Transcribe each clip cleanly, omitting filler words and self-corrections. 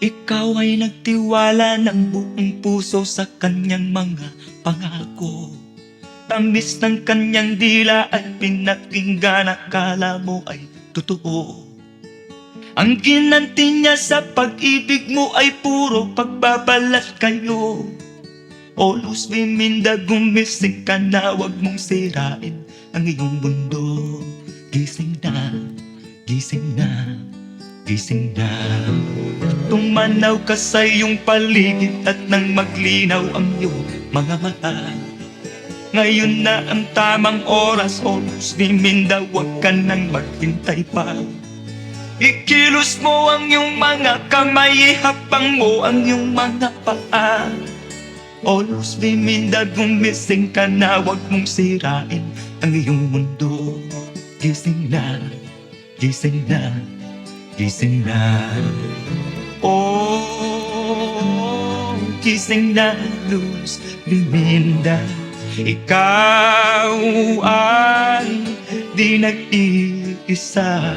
Ikaw ay nagtiwala ng buong puso sa kanyang mga pangako. Tamis ng kanyang dila at pinakinggan, akala mo ay totoo. Ang ginanti niya sa pag-ibig mo ay puro pagbabalat kayo. O Luz Biminda, gumising ka na, wag mong sirain ang iyong mundo. Gising na, gising na, gising na. Tumanaw ka sa iyong paligid at nang maglinaw ang iyong mga mata. Ngayon na ang tamang oras, O Luz Biminda, wag ka nang maghintay pa. Ikilos mo ang iyong mga kamay, ihapang mo ang iyong mga paa. O Luz Biminda, gumising ka na, wag mong sirain ang iyong mundo. Gising na, gising na, gising na. Oh, gising na, Luz Biminda. Ikaw ay di nag-iisa.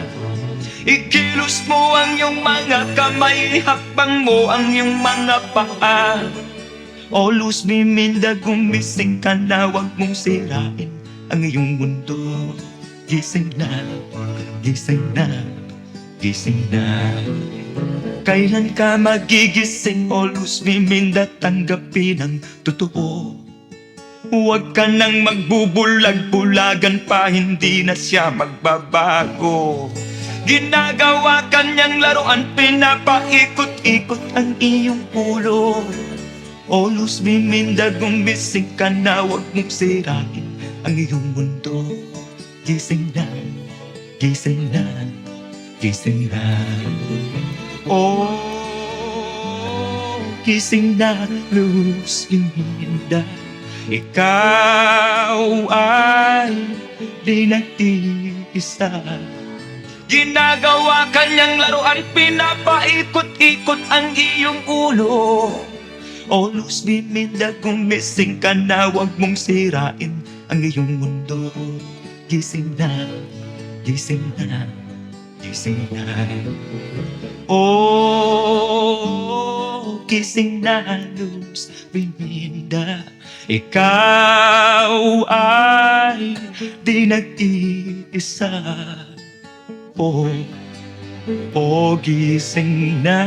Ikilos mo ang iyong mga kamay, hakbang mo ang iyong mga paa. O Luz Biminda, gumising ka na, wag mong sirain ang iyong mundo. Gising na, gising na, gising na. Kailan ka magigising, O Luz Biminda, tanggapin ang totoo. Huwag ka nang magbubulag-bulagan pa, hindi na siya magbabago. Ginagawa kanyang laruan, pinapaikot-ikot ang iyong ulo. O Luz Biminda, gumising ka na, wag mong sirain ang iyong mundo. Gising na, gising na, gising na. Oh, gising na, Luz Biminda. Ikaw ay di nag-iisa. Ginagawa kanyang laruan, pinapaikot-ikot ang iyong ulo. O Luz Biminda, gumising ka na, wag mong sirain ang iyong mundo. Gising na, gising na, gising na. Oh, gising na, Luz Biminda. Ikaw ay di nag-iisa. Oh, gising na,